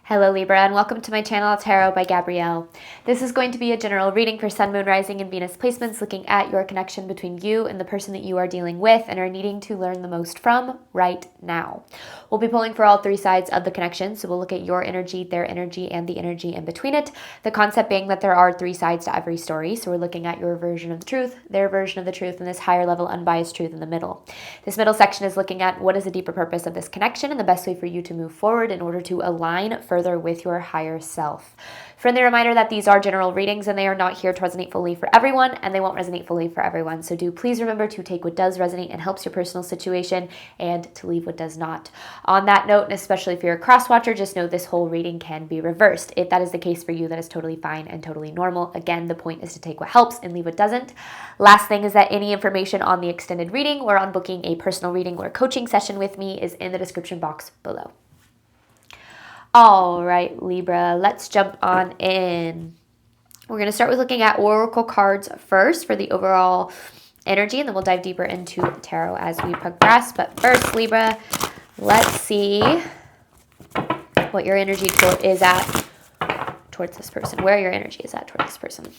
Hello Libra, and welcome to my channel Tarot by Gabrielle. This is going to be a general reading for Sun, Moon, Rising, and Venus placements, looking at your connection between you and the person that you are dealing with and are needing to learn the most from right now. We'll be pulling for all three sides of the connection, so we'll look at your energy, their energy, and the energy in between it. The concept being that there are three sides to every story, so we're looking at your version of the truth, their version of the truth, and this higher level unbiased truth in the middle. This middle section is looking at what is the deeper purpose of this connection and the best way for you to move forward in order to align further with your higher self. Friendly reminder that these are general readings and they are not here to resonate fully for everyone, and they won't resonate fully for everyone. So do please remember to take what does resonate and helps your personal situation and to leave what does not. On that note, and especially if you're a cross watcher, just know this whole reading can be reversed. If that is the case for you, that is totally fine and totally normal. Again, the point is to take what helps and leave what doesn't. Last thing is that any information on the extended reading or on booking a personal reading or coaching session with me is in the description box below. All right, Libra, let's jump on in. We're going to start with looking at oracle cards first for the overall energy, and then we'll dive deeper into tarot as we progress. But first, Libra, let's see what your energy is at towards this person, where your energy is at towards this person.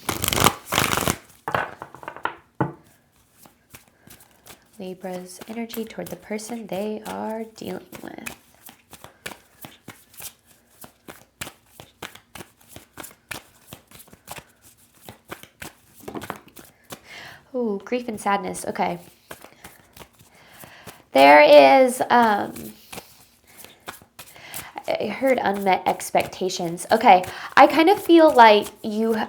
Libra's energy toward the person they are dealing with. Ooh, grief and sadness. Okay. There is, I heard unmet expectations. Okay. I kind of feel like you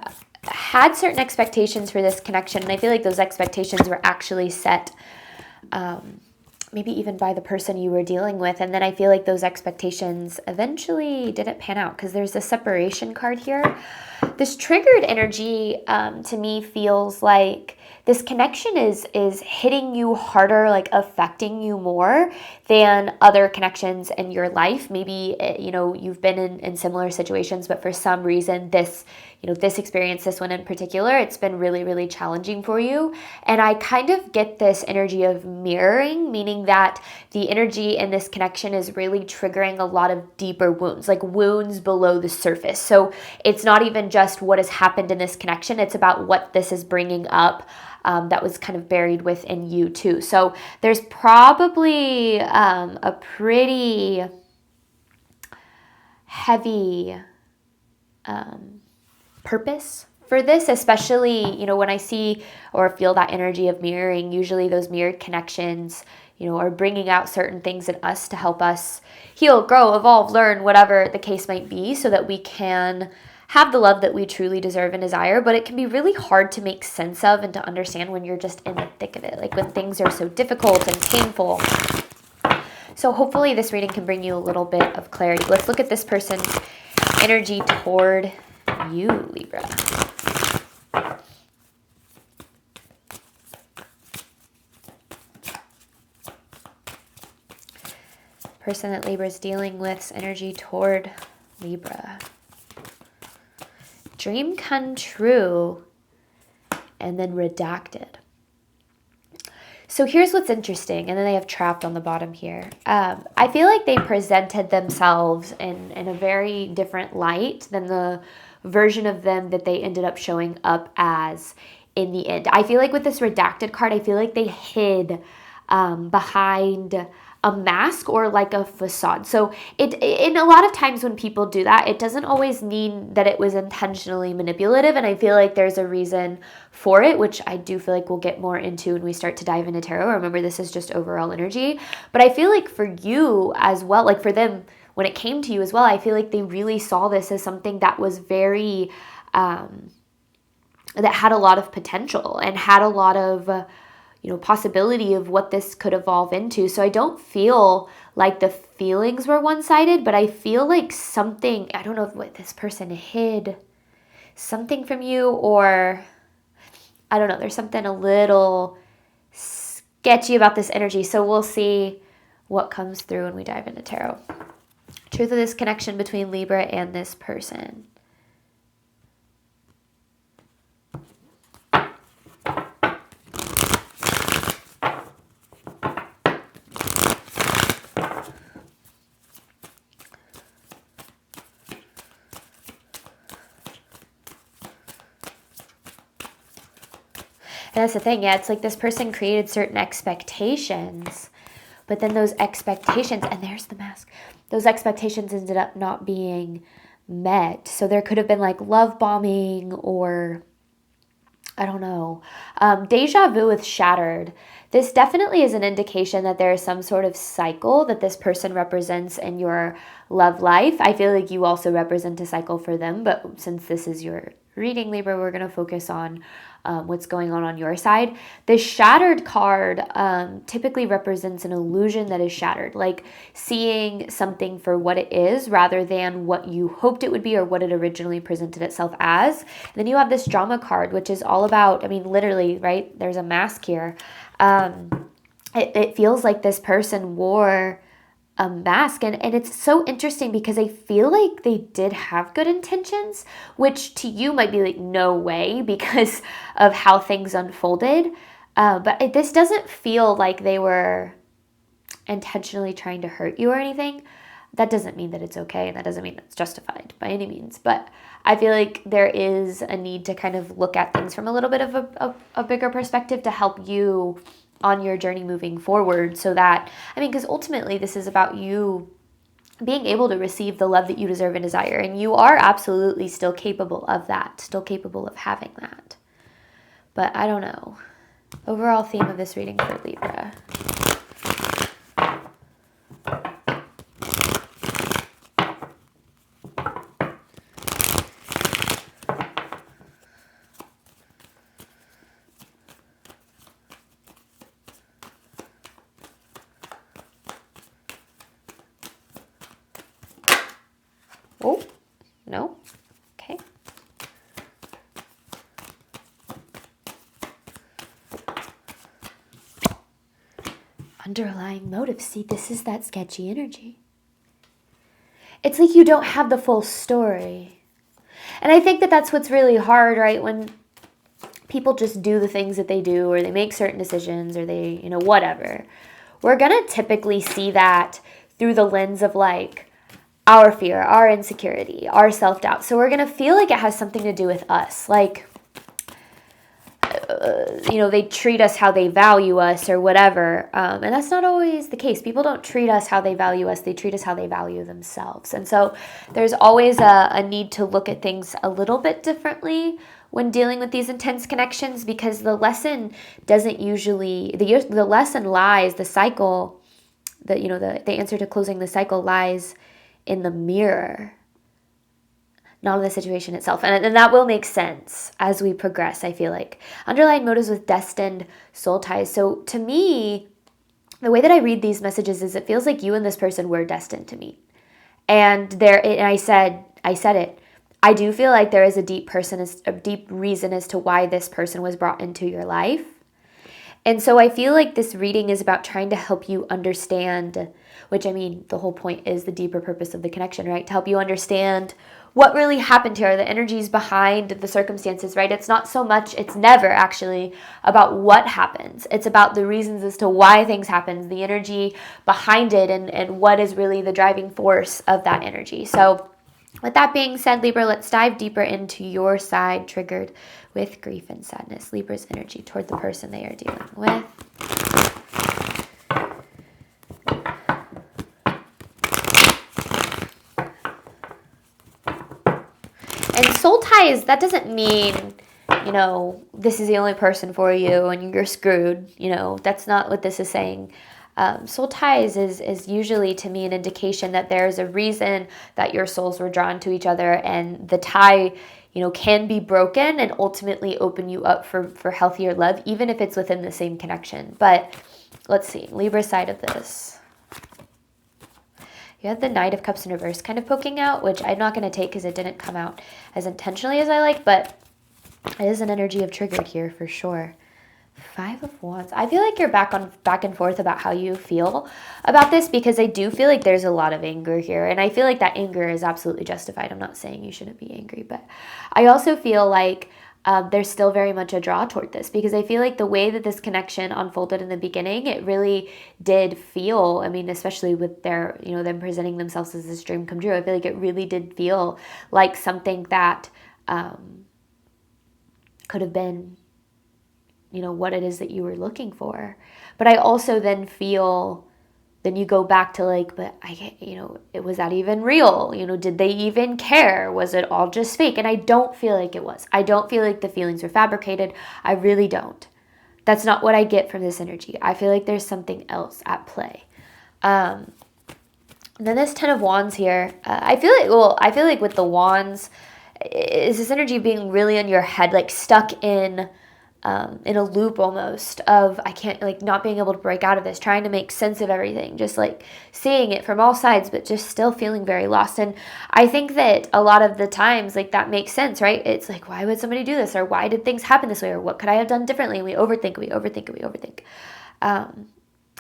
had certain expectations for this connection, and I feel like those expectations were actually set, maybe even by the person you were dealing with. And then I feel like those expectations eventually didn't pan out because there's a separation card here. This triggered energy to me feels like this connection is hitting you harder, like affecting you more than other connections in your life. Maybe, you've been in similar situations, but for some reason this experience, this one in particular, it's been really, really challenging for you. And I kind of get this energy of mirroring, meaning that the energy in this connection is really triggering a lot of deeper wounds, like wounds below the surface. So it's not even just what has happened in this connection, it's about what this is bringing up that was kind of buried within you too. So there's probably a pretty heavy purpose for this, especially, when I see or feel that energy of mirroring. Usually those mirrored connections, are bringing out certain things in us to help us heal, grow, evolve, learn, whatever the case might be, so that we can have the love that we truly deserve and desire. But it can be really hard to make sense of and to understand when you're just in the thick of it, like when things are so difficult and painful. So hopefully this reading can bring you a little bit of clarity. Let's look at this person's energy toward you, Libra. Person that Libra is dealing with's energy toward Libra. Dream come true, and then redacted. So here's what's interesting, and then they have trapped on the bottom here. I feel like they presented themselves in a very different light than the version of them that they ended up showing up as in the end. I feel like with this redacted card, I feel like they hid behind a mask or like a facade. So in a lot of times when people do that, it doesn't always mean that it was intentionally manipulative. And I feel like there's a reason for it, which I do feel like we'll get more into when we start to dive into tarot. Remember, this is just overall energy. But I feel like for you as well, like for them, when it came to you as well, I feel like they really saw this as something that was very, that had a lot of potential and had a lot of, possibility of what this could evolve into. So I don't feel like the feelings were one-sided, but I feel like something, I don't know if what this person hid something from you, or I don't know, there's something a little sketchy about this energy. So we'll see what comes through when we dive into tarot. Truth of this connection between Libra and this person. And that's the thing. Yeah, it's like this person created certain expectations, but then those expectations, and there's the mask, those expectations ended up not being met. So there could have been like love bombing, or I don't know. Deja vu with shattered. This definitely is an indication that there is some sort of cycle that this person represents in your love life. I feel like you also represent a cycle for them, but since this is your reading, Libra, we're going to focus on what's going on your side. The shattered card typically represents an illusion that is shattered, like seeing something for what it is rather than what you hoped it would be or what it originally presented itself as. And then you have this drama card, which is all about, I mean, literally, right? There's a mask here. It feels like this person wore a mask, and it's so interesting because I feel like they did have good intentions, which to you might be like no way because of how things unfolded, but this doesn't feel like they were intentionally trying to hurt you or anything. That doesn't mean that it's okay, and that doesn't mean it's justified by any means, but I feel like there is a need to kind of look at things from a little bit of a bigger perspective to help you on your journey moving forward, so that, I mean, because ultimately this is about you being able to receive the love that you deserve and desire, and you are absolutely still capable of that, still capable of having that. But I don't know. Overall theme of this reading for Libra. Oh, no. Okay. Underlying motive. See, this is that sketchy energy. It's like you don't have the full story. And I think that that's what's really hard, right? When people just do the things that they do, or they make certain decisions, or they, whatever. We're going to typically see that through the lens of like, our fear, our insecurity, our self-doubt. So we're going to feel like it has something to do with us. Like, they treat us how they value us or whatever. And that's not always the case. People don't treat us how they value us. They treat us how they value themselves. And so there's always a need to look at things a little bit differently when dealing with these intense connections, because the lesson doesn't usually, the lesson lies, the cycle, the answer to closing the cycle lies in the mirror, not in the situation itself. And that will make sense as we progress, I feel like. Underlying motives with destined soul ties. So to me, the way that I read these messages is it feels like you and this person were destined to meet. And I said it. I do feel like there is a deep reason as to why this person was brought into your life. And so I feel like this reading is about trying to help you understand, which, I mean, the whole point is the deeper purpose of the connection, right? To help you understand what really happened here, the energies behind the circumstances, right? It's never actually about what happens. It's about the reasons as to why things happen, the energy behind it, and what is really the driving force of that energy. So with that being said, Libra, let's dive deeper into your side triggered with grief and sadness. Libra's energy toward the person they are dealing with. And soul ties, that doesn't mean, this is the only person for you and you're screwed. That's not what this is saying. Soul ties is usually, to me, an indication that there's a reason that your souls were drawn to each other, and the tie, can be broken and ultimately open you up for healthier love, even if it's within the same connection. But let's see, Libra side of this. You have the Knight of Cups in reverse kind of poking out, which I'm not going to take because it didn't come out as intentionally as I like, but it is an energy of triggered here for sure. Five of Wands. I feel like you're back and forth about how you feel about this, because I do feel like there's a lot of anger here, and I feel like that anger is absolutely justified. I'm not saying you shouldn't be angry, but I also feel like there's still very much a draw toward this, because I feel like the way that this connection unfolded in the beginning, it really did feel, I mean, especially with their, them presenting themselves as this dream come true, I feel like it really did feel like something that could have been you know, what it is that you were looking for. But I also then feel, then you go back to like, but you know, was that even real? You know, did they even care? Was it all just fake? And I don't feel like it was. I don't feel like the feelings were fabricated. I really don't. That's not what I get from this energy. I feel like there's something else at play. Then this Ten of Wands here, I feel like with the wands, is this energy being really in your head, like stuck in a loop almost of, I can't, like not being able to break out of this, trying to make sense of everything, just like seeing it from all sides, but just still feeling very lost. And I think that a lot of the times, like that makes sense, right? It's like, why would somebody do this? Or why did things happen this way? Or what could I have done differently? And we overthink. And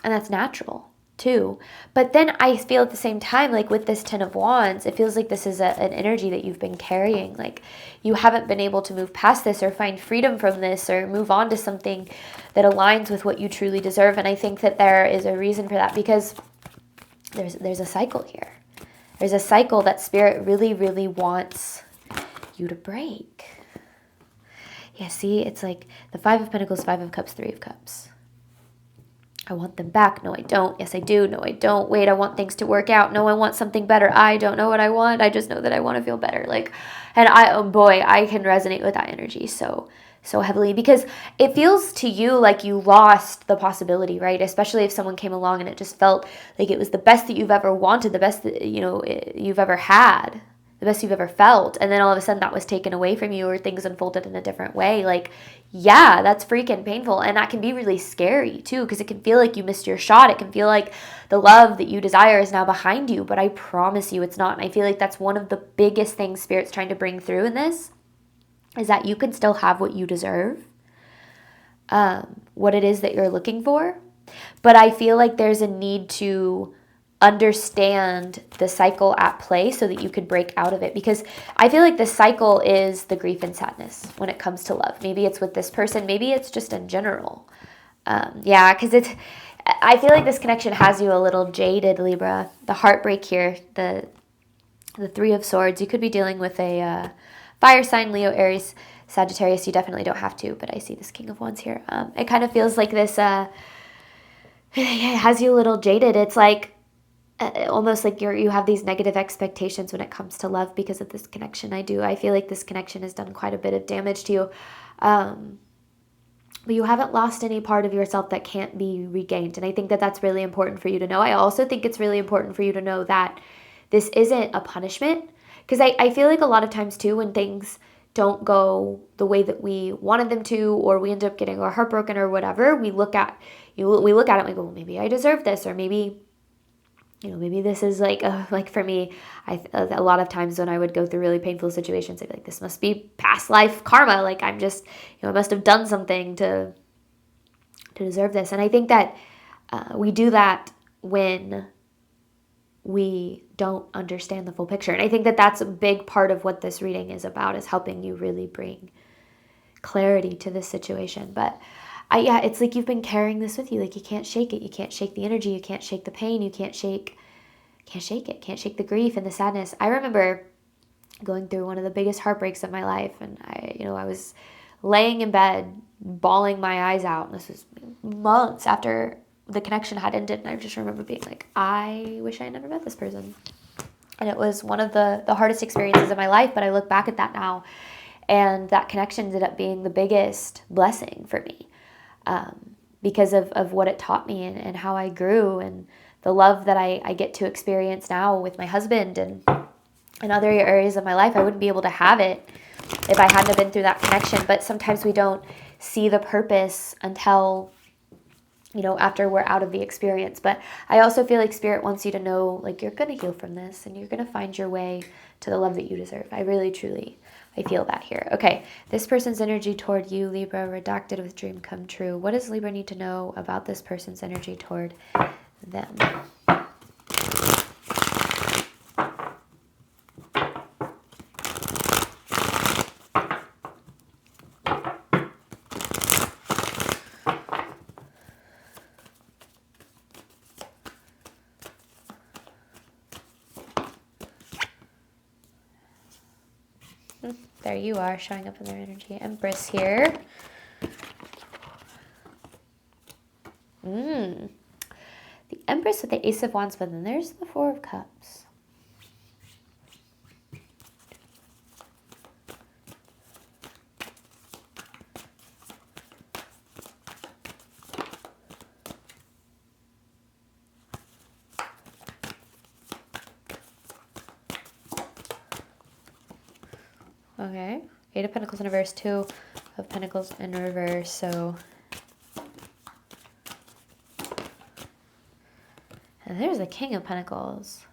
that's natural too. But then I feel at the same time, like with this Ten of Wands, it feels like this is an energy that you've been carrying. Like you haven't been able to move past this or find freedom from this or move on to something that aligns with what you truly deserve. And I think that there is a reason for that, because there's a cycle here. There's a cycle that Spirit really, really wants you to break. Yeah, see, it's like the Five of Pentacles, Five of Cups, Three of Cups. I want them back. No, I don't. Yes, I do. No, I don't. Wait, I want things to work out. No, I want something better. I don't know what I want. I just know that I want to feel better. Like, and oh boy, I can resonate with that energy so heavily, because it feels to you like you lost the possibility, right? Especially if someone came along and it just felt like it was the best that you've ever wanted, the best that, you know, you've ever had, the best you've ever felt. And then all of a sudden that was taken away from you, or things unfolded in a different way. Like, yeah, that's freaking painful. And that can be really scary too, because it can feel like you missed your shot. It can feel like the love that you desire is now behind you, but I promise you it's not. And I feel like that's one of the biggest things Spirit's trying to bring through in this, is that you can still have what you deserve, what it is that you're looking for. But I feel like there's a need to understand the cycle at play so that you could break out of it, because I feel like the cycle is the grief and sadness when it comes to love. Maybe it's with this person, maybe it's just in general. Because I feel like this connection has you a little jaded, Libra. The heartbreak here, the Three of Swords, you could be dealing with a fire sign, Leo, Aries, Sagittarius. You definitely don't have to, but I see this King of Wands here. It kind of feels like this, it has you a little jaded. It's like, almost like you have these negative expectations when it comes to love because of this connection. I feel like this connection has done quite a bit of damage to you. But you haven't lost any part of yourself that can't be regained. And I think that that's really important for you to know. I also think it's really important for you to know that this isn't a punishment. Because I feel like a lot of times too, when things don't go the way that we wanted them to, or we end up getting our heart broken or whatever, we look at it and we go, well, maybe I deserve this, or maybe, you know, maybe this is like for me, a lot of times when I would go through really painful situations, I'd be like, this must be past life karma. Like I'm just, you know, I must have done something to deserve this. And I think that we do that when we don't understand the full picture. And I think that that's a big part of what this reading is about, is helping you really bring clarity to this situation. But it's like you've been carrying this with you. Like you can't shake it. You can't shake the energy. You can't shake the pain. You can't shake it. Can't shake the grief and the sadness. I remember going through one of the biggest heartbreaks of my life. And I was laying in bed, bawling my eyes out. And this was months after the connection had ended. And I just remember being like, I wish I had never met this person. And it was one of the hardest experiences of my life. But I look back at that now, and that connection ended up being the biggest blessing for me. Because of what it taught me and how I grew, and the love that I get to experience now with my husband and in other areas of my life. I wouldn't be able to have it if I hadn't have been through that connection. But sometimes we don't see the purpose until, you know, after we're out of the experience. But I also feel like Spirit wants you to know, like, you're going to heal from this and you're going to find your way to the love that you deserve. I really, truly, I feel that here. Okay, this person's energy toward you, Libra, redacted with dream come true. What does Libra need to know about this person's energy toward them? There you are, showing up in their energy. Empress here. The Empress with the Ace of Wands, but then there's the Four of Cups. Okay, Eight of Pentacles in reverse, Two of Pentacles in reverse, so... And there's the King of Pentacles.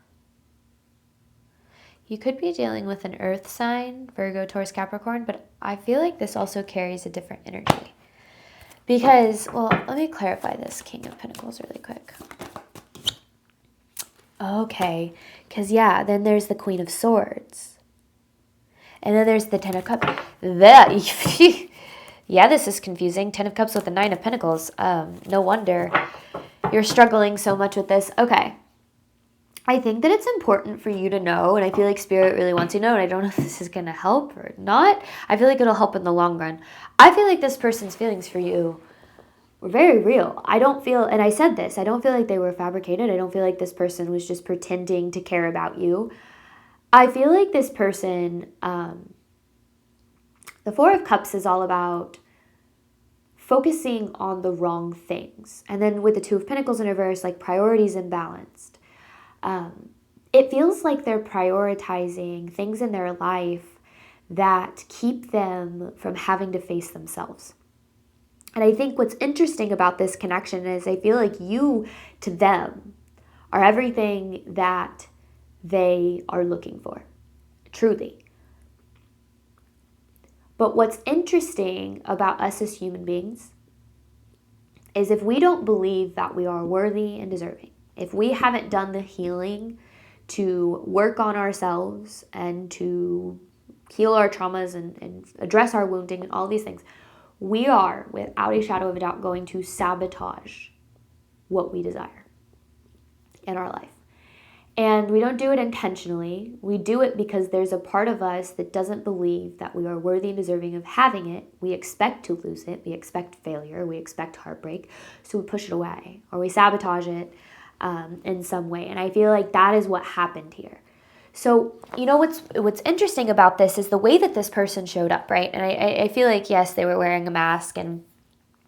You could be dealing with an earth sign, Virgo, Taurus, Capricorn, but I feel like this also carries a different energy. Because, well, let me clarify this King of Pentacles really quick. Okay, because yeah, then there's the Queen of Swords. And then there's the Ten of Cups. Yeah, this is confusing. Ten of Cups with the Nine of Pentacles. No wonder you're struggling so much with this. Okay. I think that it's important for you to know, and I feel like Spirit really wants you to know, and I don't know if this is going to help or not. I feel like it'll help in the long run. I feel like this person's feelings for you were very real. I don't feel, and I said this, I don't feel like they were fabricated. I don't feel like this person was just pretending to care about you. I feel like this person, the Four of Cups is all about focusing on the wrong things. And then with the Two of Pentacles in reverse, like priorities imbalanced. It feels like they're prioritizing things in their life that keep them from having to face themselves. And I think what's interesting about this connection is I feel like you to them are everything that they are looking for, truly. But what's interesting about us as human beings is if we don't believe that we are worthy and deserving, if we haven't done the healing to work on ourselves and to heal our traumas and address our wounding and all these things, we are, without a shadow of a doubt, going to sabotage what we desire in our life. And we don't do it intentionally. We do it because there's a part of us that doesn't believe that we are worthy and deserving of having it. We expect to lose it. We expect failure. We expect heartbreak. So we push it away or we sabotage it in some way. And I feel like that is what happened here. So, you know, what's interesting about this is the way that this person showed up, right? And I feel like, yes, they were wearing a mask and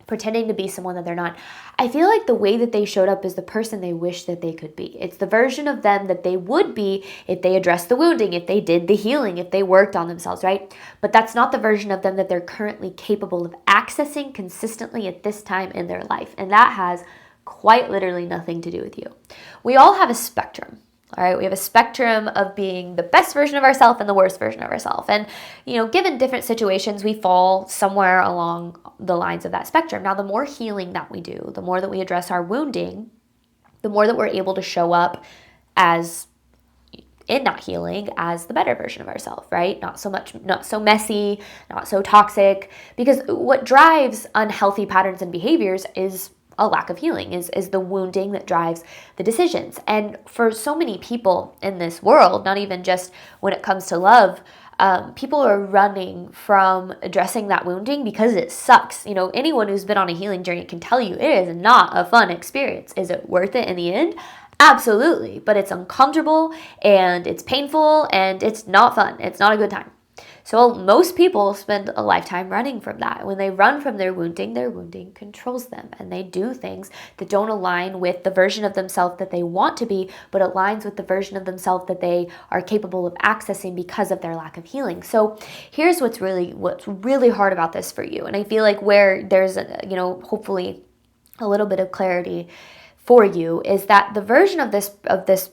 pretending to be someone that they're not. I feel like the way that they showed up is the person they wish that they could be. It's the version of them that they would be if they addressed the wounding, if they did the healing, if they worked on themselves, right? But that's not the version of them that they're currently capable of accessing consistently at this time in their life. And that has quite literally nothing to do with you. We all have a spectrum. All right, we have a spectrum of being the best version of ourselves and the worst version of ourselves. And, you know, given different situations, we fall somewhere along the lines of that spectrum. Now, the more healing that we do, the more that we address our wounding, the more that we're able to show up as, in that healing, as the better version of ourselves, right? Not so messy, not so toxic. Because what drives unhealthy patterns and behaviors is a lack of healing, is the wounding that drives the decisions. And for so many people in this world, not even just when it comes to love, people are running from addressing that wounding because it sucks. You know, anyone who's been on a healing journey can tell you it is not a fun experience. Is it worth it in the end? Absolutely. But it's uncomfortable and it's painful and it's not fun. It's not a good time. So most people spend a lifetime running from that. When they run from their wounding controls them. And they do things that don't align with the version of themselves that they want to be, but aligns with the version of themselves that they are capable of accessing because of their lack of healing. So here's what's really hard about this for you. And I feel like where there's, hopefully a little bit of clarity for you is that the version of this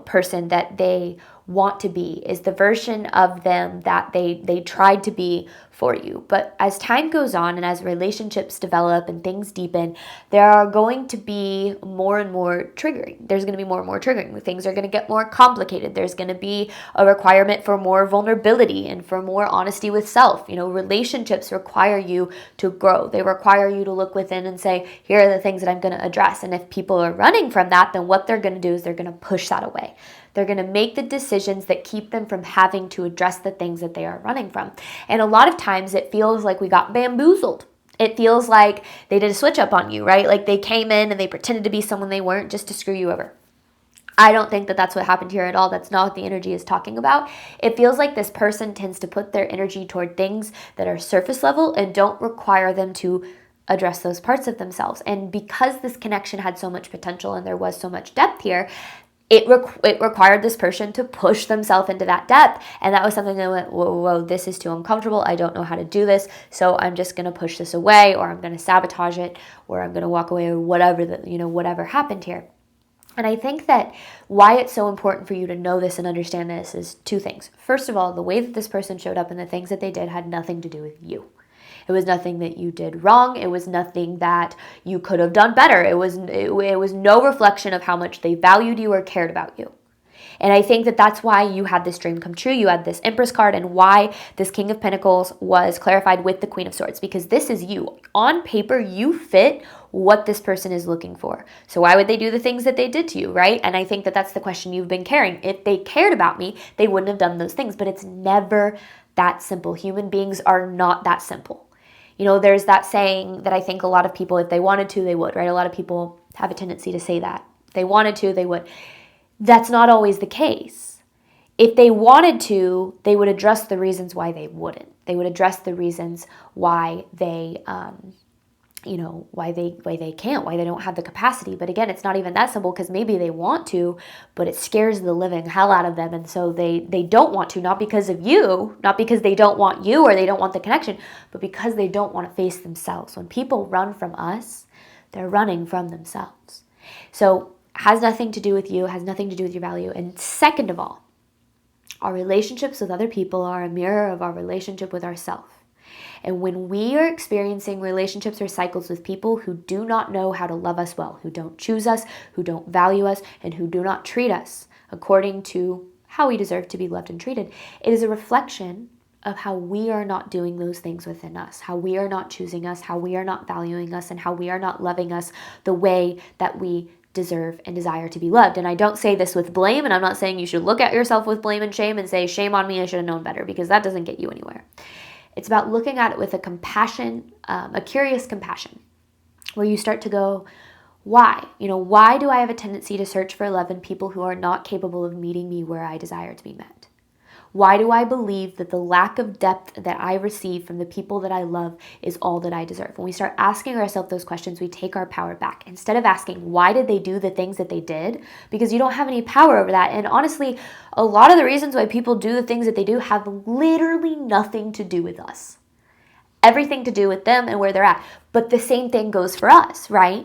person that they want to be is the version of them that they tried to be for you. But as time goes on and as relationships develop and things deepen, there are going to be more and more triggering. There's going to be more and more triggering. Things are going to get more complicated. There's going to be a requirement for more vulnerability and for more honesty with self. You know, relationships require you to grow. They require you to look within and say, here are the things that I'm going to address. And if people are running from that, then what they're going to do is they're going to push that away. They're going to make the decisions that keep them from having to address the things that they are running from. And a lot of times it feels like we got bamboozled. It feels like they did a switch up on you, right? Like they came in and they pretended to be someone they weren't just to screw you over. I don't think that that's what happened here at all. That's not what the energy is talking about. It feels like this person tends to put their energy toward things that are surface level and don't require them to address those parts of themselves. And because this connection had so much potential and there was so much depth here, it required this person to push themselves into that depth. And that was something that went, whoa, this is too uncomfortable. I don't know how to do this. So I'm just going to push this away, or I'm going to sabotage it, or I'm going to walk away, or whatever, whatever happened here. And I think that why it's so important for you to know this and understand this is two things. First of all, the way that this person showed up and the things that they did had nothing to do with you. It was nothing that you did wrong. It was nothing that you could have done better. It was no reflection of how much they valued you or cared about you. And I think that that's why you had this dream come true. You had this Empress card, and why this King of Pentacles was clarified with the Queen of Swords, because this is you. On paper, you fit what this person is looking for. So why would they do the things that they did to you, right? And I think that that's the question you've been carrying. If they cared about me, they wouldn't have done those things. But it's never that simple. Human beings are not that simple. There's that saying that I think a lot of people, if they wanted to, they would, right? A lot of people have a tendency to say that. If they wanted to, they would. That's not always the case. If they wanted to, they would address the reasons why they wouldn't. They would address the reasons why they, why they can't, why they don't have the capacity. But again, it's not even that simple, because maybe they want to, but it scares the living hell out of them. And so they don't want to, not because of you, not because they don't want you or they don't want the connection, but because they don't want to face themselves. When people run from us, they're running from themselves. So has nothing to do with you, has nothing to do with your value. And second of all, our relationships with other people are a mirror of our relationship with ourselves. And when we are experiencing relationships or cycles with people who do not know how to love us well, who don't choose us, who don't value us, and who do not treat us according to how we deserve to be loved and treated, it is a reflection of how we are not doing those things within us, how we are not choosing us, how we are not valuing us, and how we are not loving us the way that we deserve and desire to be loved. And I don't say this with blame, and I'm not saying you should look at yourself with blame and shame and say, shame on me, I should have known better, because that doesn't get you anywhere. It's about looking at it with a compassion, a curious compassion, where you start to go, why? Why do I have a tendency to search for love in people who are not capable of meeting me where I desire to be met? Why do I believe that the lack of depth that I receive from the people that I love is all that I deserve? When we start asking ourselves those questions, we take our power back. Instead of asking, why did they do the things that they did? Because you don't have any power over that. And honestly, a lot of the reasons why people do the things that they do have literally nothing to do with us. Everything to do with them and where they're at. But the same thing goes for us, right?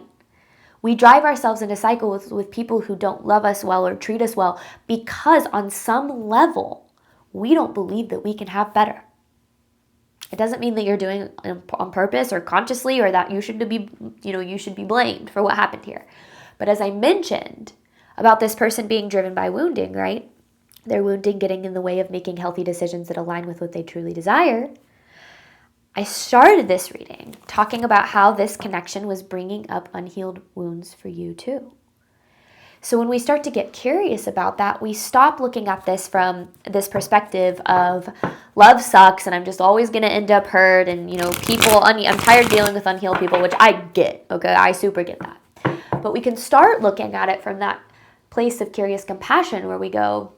We drive ourselves into cycles with people who don't love us well or treat us well because on some level, we don't believe that we can have better. It doesn't mean that you're doing it on purpose or consciously, or that you should be blamed for what happened here. But as I mentioned about this person being driven by wounding, right? Their wounding getting in the way of making healthy decisions that align with what they truly desire. I started this reading talking about how this connection was bringing up unhealed wounds for you too. So when we start to get curious about that, we stop looking at this from this perspective of love sucks and I'm just always going to end up hurt, and I'm tired of dealing with unhealed people, which I get, okay? I super get that. But we can start looking at it from that place of curious compassion where we go,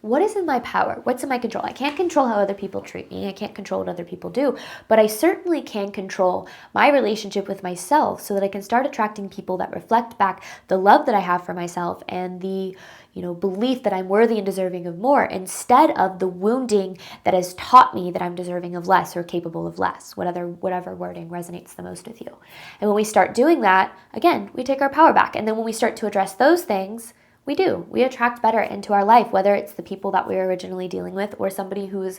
what is in my power? What's in my control? I can't control how other people treat me. I can't control what other people do, but I certainly can control my relationship with myself so that I can start attracting people that reflect back the love that I have for myself and the, belief that I'm worthy and deserving of more, instead of the wounding that has taught me that I'm deserving of less or capable of less, whatever wording resonates the most with you. And when we start doing that, again, we take our power back. And then when we start to address those things, we attract better into our life, whether it's the people that we were originally dealing with or somebody who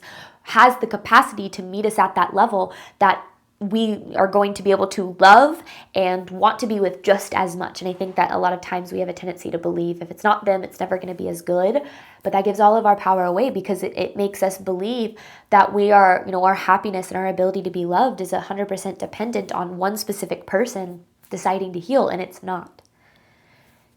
has the capacity to meet us at that level that we are going to be able to love and want to be with just as much. And I think that a lot of times we have a tendency to believe if it's not them, it's never going to be as good. But that gives all of our power away, because it makes us believe that we are, our happiness and our ability to be loved is 100% dependent on one specific person deciding to heal, and it's not.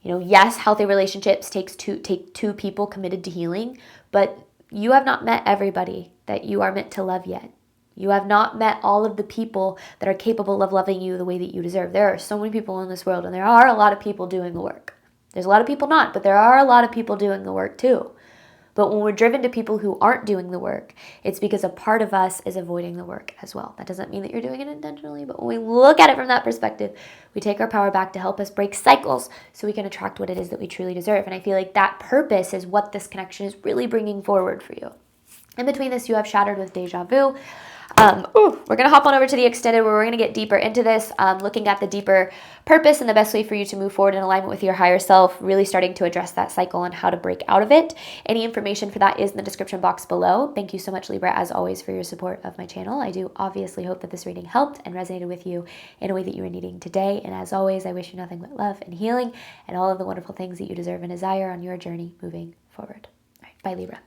Yes, healthy relationships take two people committed to healing, but you have not met everybody that you are meant to love yet. You have not met all of the people that are capable of loving you the way that you deserve. There are so many people in this world, and there are a lot of people doing the work. There's a lot of people not, but there are a lot of people doing the work too. But when we're driven to people who aren't doing the work, it's because a part of us is avoiding the work as well. That doesn't mean that you're doing it intentionally, but when we look at it from that perspective, we take our power back to help us break cycles so we can attract what it is that we truly deserve. And I feel like that purpose is what this connection is really bringing forward for you. In between this, you have Shattered with Deja Vu. We're going to hop on over to the extended where we're going to get deeper into this, looking at the deeper purpose and the best way for you to move forward in alignment with your higher self, really starting to address that cycle and how to break out of it. Any information for that is in the description box below. Thank you so much, Libra, as always, for your support of my channel. I do obviously hope that this reading helped and resonated with you in a way that you were needing today. And as always, I wish you nothing but love and healing and all of the wonderful things that you deserve and desire on your journey moving forward. All right, bye, Libra.